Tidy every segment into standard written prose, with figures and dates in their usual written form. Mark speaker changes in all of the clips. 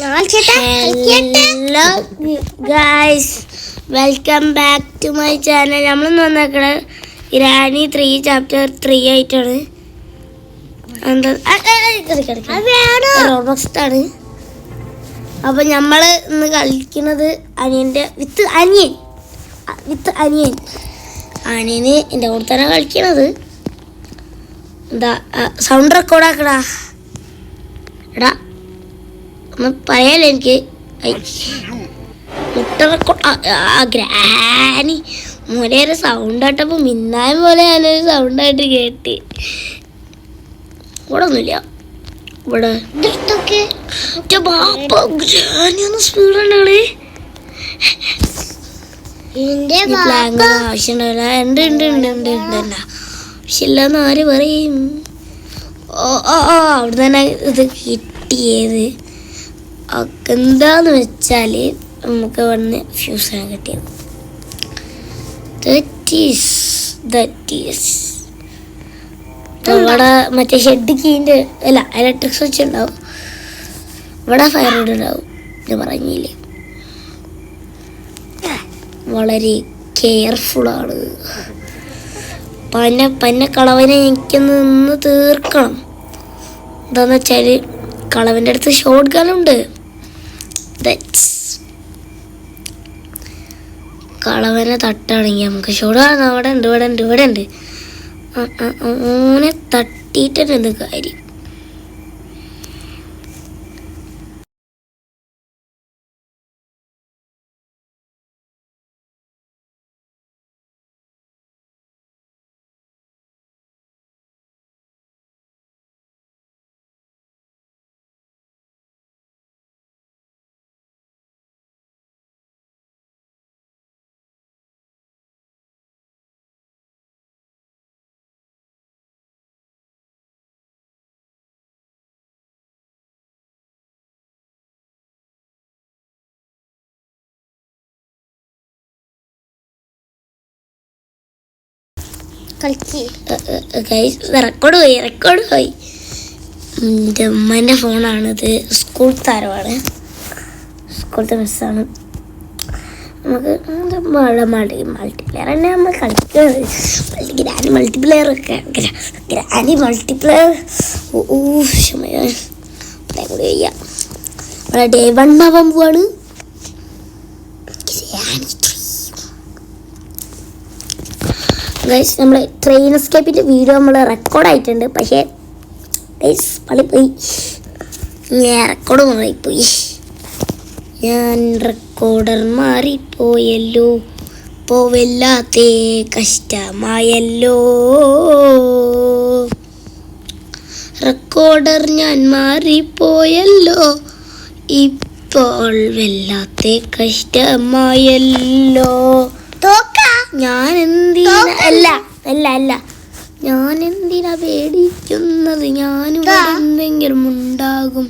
Speaker 1: Hello guys, welcome back to my channel. നമ്മൾ വന്നേക്കണ Irani 3 chapter 3 ആയിട്ടാണ്. റോബോക്സാണ്. അപ്പം നമ്മൾ ഇന്ന് കളിക്കുന്നത് അനിയന് എൻ്റെ കൂടെ തന്നെ കളിക്കണത്. എന്താ സൗണ്ട് റെക്കോർഡാക്കടാ എടാ, ഒന്ന് പറയാലോ എനിക്ക്. ഗ്രാനി മോനെ ഒരു സൗണ്ട് ആട്ടപ്പോൾ മിന്നായം പോലെ ഞാനൊരു സൗണ്ടായിട്ട് കേട്ട്. ഇവിടെ ഒന്നുമില്ല. ഇവിടെ ഗ്രാനി ഒന്ന് സ്പീഡുണ്ടാളേ. ആവശ്യമുണ്ടാവില്ല. ഉണ്ട് ആവശ്യമില്ലെന്ന് ആര് പറയും. അവിടെ തന്നെ ഇത് കിട്ടിയത് എന്താന്ന് വെച്ചാൽ നമുക്ക് വന്ന് ഫ്യൂസാണ് കിട്ടിയത്. ഇവിടെ മറ്റേ ഷെഡ് കീൻ്റെ അല്ല ഇലക്ട്രിക് സ്വിച്ച് ഉണ്ടാവും. ഇവിടെ ഫയർ വുഡ് ഉണ്ടാവും. ഞാൻ പറഞ്ഞില്ലേ, വളരെ കെയർഫുള്ളാണ്. പന്ന കളവനെ എനിക്കൊന്ന് നിന്ന് തീർക്കണം. എന്താന്ന് വെച്ചാൽ കളവൻ്റെ അടുത്ത് ഷോട്ട് ഗണ്ണുണ്ട്. കളവനെ തട്ടാണെങ്കിൽ നമുക്ക് ഷോട്ട് കാണാം. അവിടെ ഉണ്ട്. ഓനെ തട്ടിയിട്ടുണ്ട് കാര്യം. റെക്കോർഡ് പോയി. എൻ്റെ ഉമ്മേൻ്റെ ഫോണാണിത്. സ്കൂൾ താരമാണ്, സ്കൂളത്തെ മിസ്സാണ്. നമുക്ക് മൾട്ടിപ്ലെയർ തന്നെ നമ്മൾ കളിക്കുന്നത്. ഗ്രാനി മൾട്ടിപ്ലെയർ കൂടി ചെയ്യാം. ഇവിടെ ഡേ 1 ആവാൻ പോവാണ്. ഗൈസ്, നമ്മൾ ട്രെയിൻ എസ്കേപ്പിൻ്റെ വീഡിയോ നമ്മൾ റെക്കോർഡായിട്ടുണ്ട്. പക്ഷേ ഗൈസ് പളിപ്പോയി, റെക്കോർഡ് മാറിപ്പോയി. ഞാൻ റെക്കോർഡർ മാറിപ്പോയല്ലോ, പോവല്ലാത്തേ കഷ്ടമായല്ലോ. റെക്കോർഡർ ഞാൻ മാറിപ്പോയല്ലോ, ഇപ്പോൾ വല്ലാത്തേ കഷ്ടമായല്ലോ. ഞാൻ എന്തിനാ പേടിക്കുന്നത്? ഞാനിവിടെ എന്തെങ്കിലും ഉണ്ടാകും.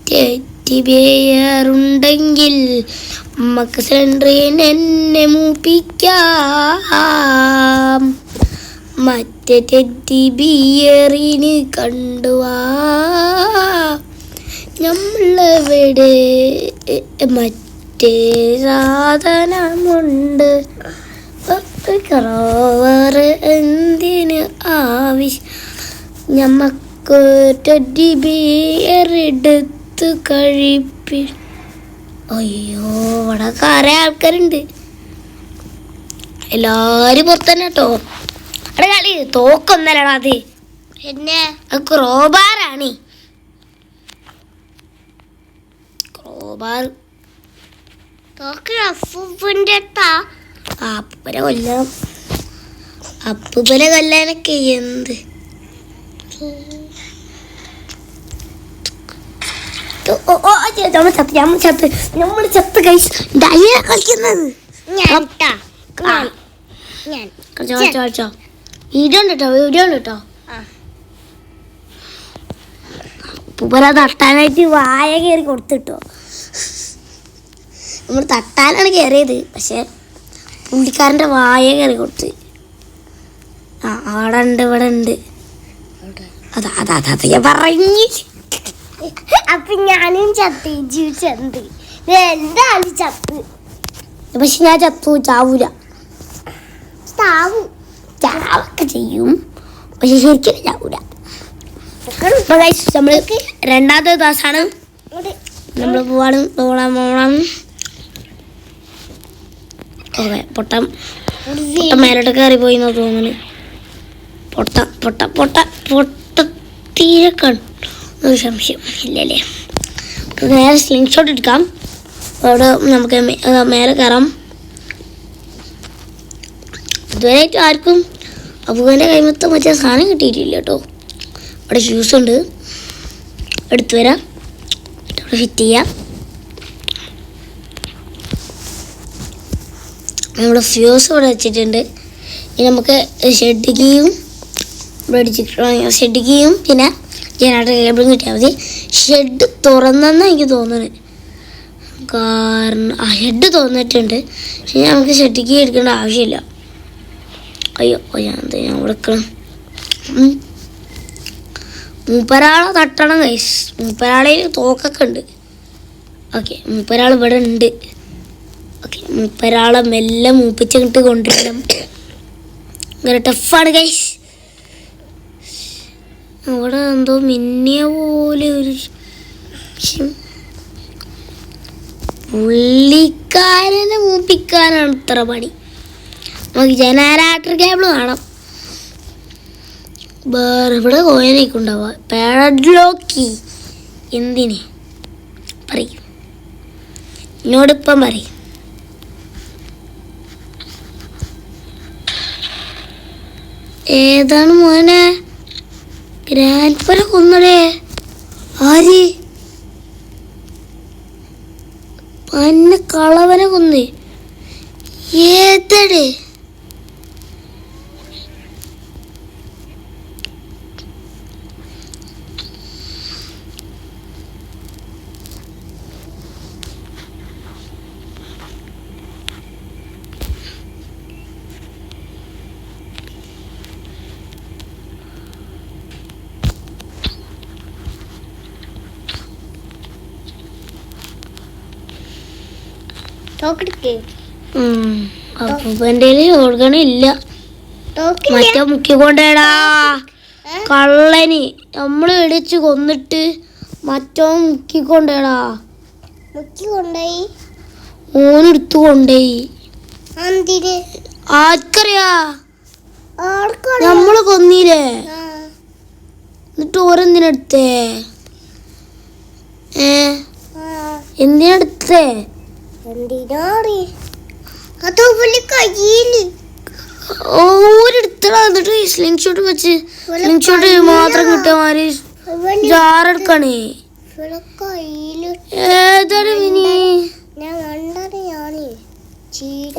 Speaker 1: തെറ്റിബേറുണ്ടെങ്കിൽ നമുക്ക് സെൻട്രീൻ എന്നെ മൂപ്പിക്കാം. മറ്റേ തെറ്റിബിയറിന് കണ്ടുവാ. നമ്മളെവിടെ മറ്റേ സാധനമുണ്ട്. എന്തിന് ആവശ്യം? ഞമ്മക്ക് ടെഡിബിയറെടുത്ത് കഴിപ്പി. അയ്യോ, ഇവിടെ കുറെ ആൾക്കാരുണ്ട്. എല്ലാരും പുറത്തന്നെ കേട്ടോ. അവിടെ കളി തോക്കൊന്നല്ലടാ, അത് പിന്നെ ക്രോബാറാണ്. ക്രോബാർ അപ്പൂപ്പനെ കൊല്ലാനൊക്കെ എന്ത് നമ്മൾ ചത്ത് കഴിച്ച് കളിക്കുന്നത്. വീഡിയോ ഉണ്ട് കേട്ടോ. അപ്പൂപ്പന തട്ടാനായിട്ട് വായ കയറി കൊടുത്തിട്ടോ. നമ്മൾ തട്ടാനാണ് കയറിയത്, പക്ഷെ പുള്ളിക്കാരൻ്റെ വായ കയറി കൊടുത്ത്. അവിടെ ഉണ്ട്. അതാ ഞാൻ പറഞ്ഞ് അപ്പൊ ഞാനും ചത്ത് ജീവിച്ചത് എന്തായാലും ചത്ത്. പക്ഷെ ഞാൻ ചത്തു ചാവൂല. ചാവൊക്കെ ചെയ്യും, പക്ഷെ ശരിക്കും ചാവൂല. നമ്മള് രണ്ടാമത്തെ ദിവസമാണ് നമ്മൾ പോവാണ്. പൊട്ടം മേലോട്ട് കയറി പോയി എന്നാ തോന്നുന്നു. പൊട്ട തീരെ കണ്ടു സംശയം ഇല്ലല്ലേ. നേരെ സ്ലിംഗ് ഷോട്ട് എടുക്കാം. അവിടെ നമുക്ക് മേലെ കയറാം. ഇതുവരെയായിട്ട് ആർക്കും അബുവിൻ്റെ കൈമത്തെ മറ്റേ സാധനം കിട്ടിയിട്ടില്ല കേട്ടോ. അവിടെ ഷ്യൂസ് ഉണ്ട്, എടുത്തു വരാം, അവിടെ ഫിറ്റ് ചെയ്യാം. നമ്മുടെ ഫ്യൂസ് ഇവിടെ വെച്ചിട്ടുണ്ട്. ഇനി നമുക്ക് ഷെഡ് കീയും പിന്നെ ജനറേറ്റർ കേബിളും കിട്ടിയാൽ മതി. ഷെഡ് തുറന്നെന്നാണ് എനിക്ക് തോന്നുന്നത്. കാരണം ഷെഡ് തുറന്നിട്ടുണ്ട്, പക്ഷെ നമുക്ക് ഷെഡ് കീ എടുക്കേണ്ട ആവശ്യമില്ല. അയ്യോ ഞാൻ കൊടുക്കണം. മൂപ്പരാളെ തട്ടണം ഗൈസ്. മൂപ്പരാളയിൽ തോക്കൊക്കെ ഉണ്ട്. ഓക്കെ, മൂപ്പരാൾ ഇവിടെ ഉണ്ട്. ഓക്കെ, മൂപ്പരാളെ മെല്ലെ മൂപ്പിച്ചിട്ട് കൊണ്ടുവരണം. ഇങ്ങനെ ടഫാണ് ഗൈസ്. അവിടെ എന്തോ മിന്നിയ പോലെ ഒരു പുള്ളിക്കാരനെ മൂപ്പിക്കാനാണ് ഇത്ര പണി. നമുക്ക് ജനറേറ്റർ കേബിൾ കാണാം. വേറെ ഇവിടെ കോയനേക്കുണ്ടാവുക. പാഡ്ലോക്കി എന്തിന് പറയും, എന്നോടിപ്പം പറയും. ഏതാണ് മോനെ? ഗ്രാൻഡ്പനെ കൊന്നടേ. ആര്? പന്ന കളവനെ കൊന്ന്. ഏതടേ? അപ്പൂപ്പൻ്റെ ഓർഗണില്ല. മറ്റേ മുക്കിക്കൊണ്ടേടാ കള്ളന്. നമ്മള് ഇടിച്ച് കൊന്നിട്ട് മറ്റോ മുക്കിക്കൊണ്ടേടാ. ഓനെടുത്തു കൊണ്ടേയി. ആർക്കറിയാ? നമ്മള് കൊന്നില്ലേ, എന്നിട്ട് ഓരെന്തിനെടുത്തേ? എന്തിനെടുത്തേ? ഓരെടുത്തടാ. എന്നിട്ട് സ്ലിംഗ് ഷോട്ട് വെച്ച് സ്ലിംഗ് ഷോട്ട് മാത്രം കിട്ടാമാര് ജാറെടുക്കണേ. ഏതാണ് മിനി?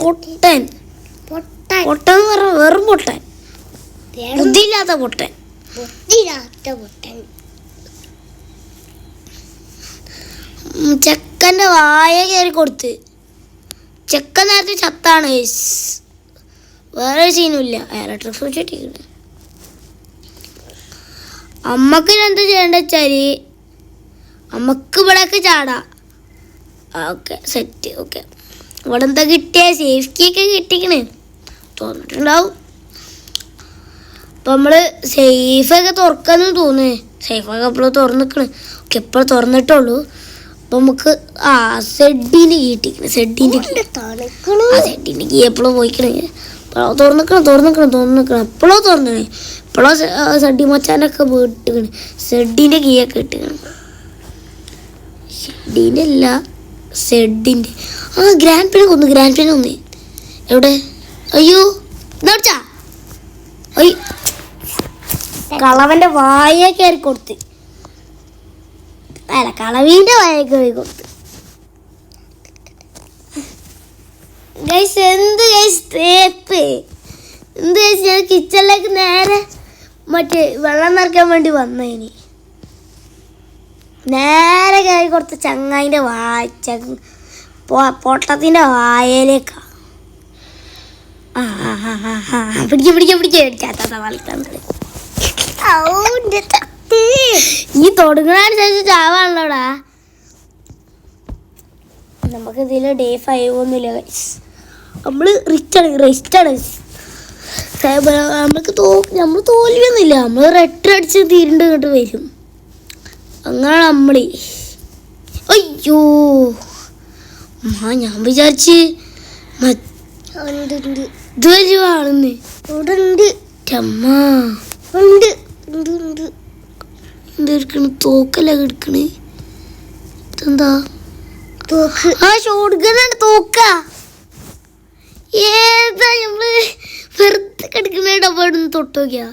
Speaker 1: പൊട്ടൻ. പൊട്ടൻ പറ, വെറും പൊട്ടൻ, ബുദ്ധിയില്ലാത്ത പൊട്ടൻ. ചെക്കൻ്റെ വായ കയറി കൊടുത്ത്. ചെക്കൻ നേരത്തെ ചത്താണ്. വേറെ സീനുമില്ല. ഇലക്ട്രിക് സ്വിച്ച് ഇട്ടിട്ടുണ്ട്. അമ്മക്ക് എന്ത് ചെയ്യേണ്ട വെച്ചാല് അമ്മക്ക് ഇവിടെയൊക്കെ ചാടാം. Okay, set. ഓക്കെ, ഇവിടെ എന്താ കിട്ടിയ? സേഫ് കീ ഒക്കെ കിട്ടിക്കണേ തോന്നിട്ടുണ്ടാവും. അപ്പം നമ്മള് സേഫൊക്കെ തുറക്കാന്ന് തോന്നുന്നേ. സേഫൊക്കെ എപ്പോഴും തുറന്നിക്കണ്. ഓക്കെ, എപ്പോഴും തുറന്നിട്ടുള്ളൂ. അപ്പം നമുക്ക് സെഡിൻ്റെ കീ ഇട്ടിക്കണം. സെഡിൻ്റെ കീ എപ്പോഴും പോയിക്കണേ. തുറന്നിക്കണം എപ്പോഴോ തുറന്നണേ. എപ്പോഴോ സെഡി മച്ചാനൊക്കെ പോയിട്ടിക്കണ്. സെഡിൻ്റെ കീ ഒക്കെ ഇട്ടിക്കണം. ഷെഡിൻ്റെ അല്ല, സെഡിൻ്റെ. ഗ്രാൻഡ് പേനെ കൊന്നു. എവിടെ? അയ്യോ, എന്താ? അയ്യോ, കളവൻ്റെ വായ കയറി കൊടുത്ത്. അല്ല, കളവീൻ്റെ വായ കയറി കൊടുത്ത്. ഗൈസ്, എന്ത് ഗൈസ് തേപ്പ്, എന്ത് ഗൈസ്. ഞാൻ കിച്ചണിലേക്ക് നേരെ മറ്റേ വെള്ളം നിറയ്ക്കാൻ വേണ്ടി വന്നതിന് നേരെ കയറി കൊടുത്ത ചങ്ങായിൻ്റെ പൊട്ടത്തിൻ്റെ വായയിലേക്കാ. പിടിക്ക ഈ തുടങ്ങുന്നതനുസരിച്ച് ചാവാണല്ലോടാ. നമുക്ക് ഇതിൽ ഡേ 5 ഒന്നുമില്ല ഗൈസ്. നമ്മള് റിച്ചാണ്. നമ്മൾ തോൽവിയൊന്നുമില്ല. നമ്മൾ റെട്ടടിച്ച് തീരുണ്ട് ഇങ്ങോട്ട് വരും. അങ്ങനെ നമ്മള് അയ്യോ ഞാൻ വിചാരിച്ച് ഇതുവരുവാണെന്ന്. തോക്കല്ല കിടക്കണ്. ഇതെന്താ ഷോട്ട്ഗണ്ണാണ് തോക്ക. ഏതാ നമ്മള് വെറുതെ കിടക്കണ ഡബ്ബന്ന് തൊട്ട് നോക്കിയാ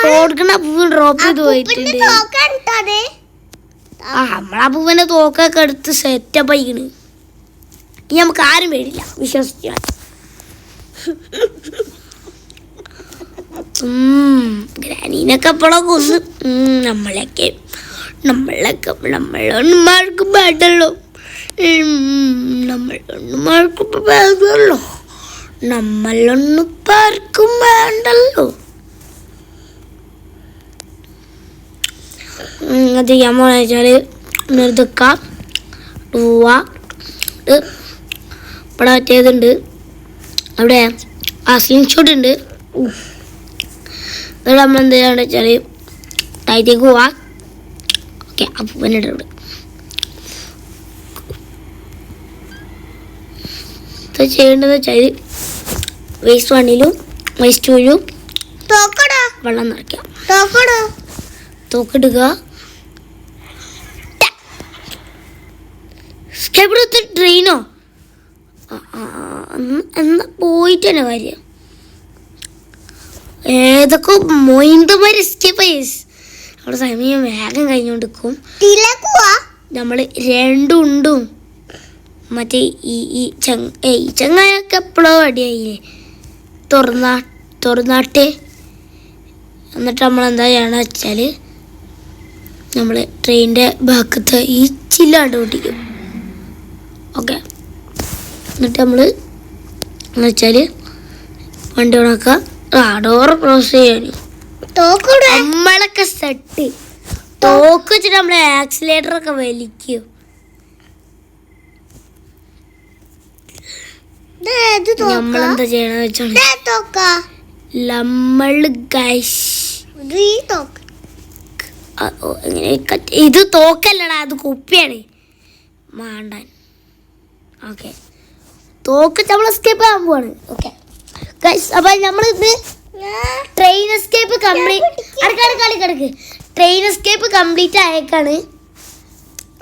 Speaker 1: ഷോട്ട്ഗൺ അപ്പൂവൻ ഡ്രോപ്പ് ചെയ്ത് പോയിട്ടുണ്ട്. നമ്മളപ്പൂവന്റെ തോക്കൊക്കെ എടുത്ത് സെറ്റപ്പ് ആയിക്കണ്. ഇനി നമുക്ക് ആരും പേടില്ല വിശ്വസിക്കാൻ. ഗ്രാനീനൊക്കെ എപ്പോഴൊക്കെ കൊന്ന് നമ്മളൊന്നും വേണ്ടല്ലോ. നമ്മളൊന്നും ആർക്കും വേണ്ടല്ലോ. അത് ചെയ്യാൻ പോണെന്ന് വെച്ചാല് നിർദ്ദിക്കാം ഇവിടെ മറ്റേതുണ്ട്. അവിടെ ആ സ്ക്രീൻഷോട്ട് ഉണ്ട്. ഇവിടെ നമ്മൾ എന്ത് ചെയ്യാന്ന് വെച്ചാൽ ടൈറ്റേക്ക് പോവാ. ഓക്കെ അപ്പം ഇവിടെ ചെയ്യേണ്ടതെന്ന് വെച്ചാൽ വേസ്റ്റ് 1ലും വേസ്റ്റ് 2ലും വെള്ളം നിറയ്ക്കാം. തോക്കിടുക. ട്രെയിനോ എന്നാ പോയിട്ട് തന്നെ കാര്യം. ഏതൊക്കെ മൊയിന്തമാര് എസ്കേപ്പ് ആയി. അവിടെ സമയം വേഗം കഴിഞ്ഞോണ്ടിരിക്കും. നമ്മൾ രണ്ടുണ്ടും മറ്റേ ഈ ചങ്ങായൊക്കെ എപ്പോഴോ അടിയായില്ലേ തുറന്നാട്ടെ. എന്നിട്ട് നമ്മളെന്താ ചെയ്യണമെന്ന് വെച്ചാൽ നമ്മൾ ട്രെയിനിൻ്റെ ബാക്കത്തെ ഈ ചില്ലാണ്ട് പൊട്ടിക്കും. ഓക്കെ എന്നിട്ട് നമ്മൾ എന്ന് വെച്ചാൽ വണ്ടി ഉണക്കുക. ഡോർ ക്ലോസ് ചെയ്യാൻ നമ്മളൊക്കെ സെറ്റ്. തോക്ക് വെച്ചിട്ട് നമ്മളെ ആക്സിലേറ്ററൊക്കെ വലിക്കും. നമ്മളെന്താ ചെയ്യണമെന്ന് വെച്ചാൽ ഇത് തോക്കല്ലടാ, അത് കുപ്പിയാണ് മാണ്ടാൻ. ഓക്കെ തോക്ക് നമ്മൾ എസ്കേപ്പ് ആകാൻ പോവാണ്. ഓക്കെ അപ്പൊ നമ്മളിത് ട്രെയിൻ എസ്കേപ്പ് കംപ്ലീറ്റ് ആയേക്കാണ്.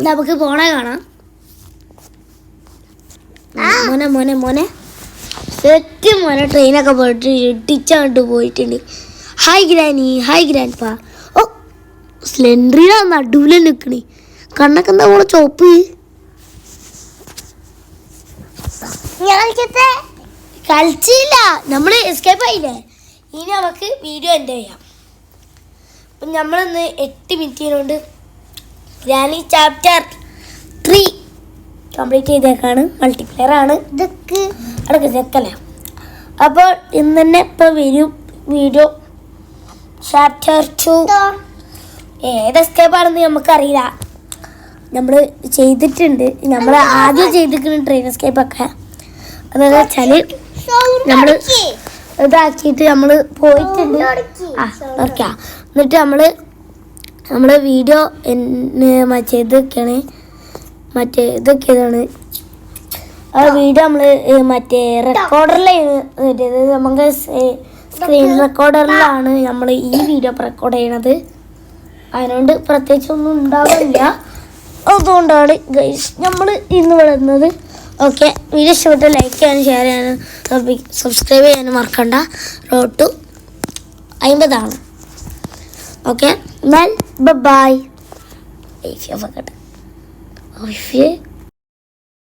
Speaker 1: നമുക്ക് പോണ കാണാം. മോനെ സെറ്റ് മോനെ ട്രെയിനൊക്കെ പോയിട്ട് ഇടിച്ചാണ്ട് പോയിട്ടുണ്ട്. ഹായ് ഗ്രാൻഡ് പാ. ഓ സ്ലെൻഡറിനാ നടുവില് നിക്കണേ. കണ്ണൊക്കെ എന്താ മോളെ ചോപ്പ്. കളിച്ചില്ല, നമ്മള് എസ്കേപ്പ് ആയില്ലേ. ഇനി നമുക്ക് വീഡിയോ എൻഡ് ചെയ്യാം. അപ്പം നമ്മളിന്ന് 8 മിനിറ്റിനുകൊണ്ട് ഗ്രാനി ചാപ്റ്റർ 3 കംപ്ലീറ്റ് ചെയ്തേക്കാണ്. മൾട്ടിപ്ലെയർ ആണ് ഇതൊക്കെ അടക്കം ചെക്കല്ല. അപ്പോൾ ഇന്ന് തന്നെ ഇപ്പോൾ വരും വീഡിയോ. ചാപ്റ്റർ 2 ഏത് എസ്കേപ്പാണെന്ന് നമുക്കറിയില്ല. നമ്മൾ ചെയ്തിട്ടുണ്ട്. നമ്മൾ ആദ്യം ചെയ്തിരിക്കുന്ന ട്രെയിൻ എസ്കേപ്പൊക്കെ അതെന്ന് വെച്ചാൽ നമ്മൾ ഇതാക്കിയിട്ട് നമ്മൾ പോയിട്ടുണ്ട്. ഓക്കെ എന്നിട്ട് നമ്മൾ വീഡിയോ ഇതൊക്കെയാണ് ആ വീഡിയോ നമ്മൾ മറ്റേ റെക്കോർഡറിലാണ് നമുക്ക് സ്ക്രീൻ റെക്കോർഡറിലാണ് നമ്മൾ ഈ വീഡിയോ റെക്കോർഡ് ചെയ്യണത്. അതിനോണ്ട് പ്രത്യേകിച്ചൊന്നും ഉണ്ടാവില്ല. അതുകൊണ്ടാണ് ഗൈസ് നമ്മൾ ഇന്ന് വളർന്നത്. ഓക്കെ വീഡിയോ ഇഷ്ടപ്പെട്ട് ലൈക്ക് ചെയ്യാനും ഷെയർ ചെയ്യാനും സബ്സ്ക്രൈബ് ചെയ്യാനും മറക്കണ്ട. റോഡ് ടു 50 ആണ്. ഓക്കെ എന്നാൽ ബൈ.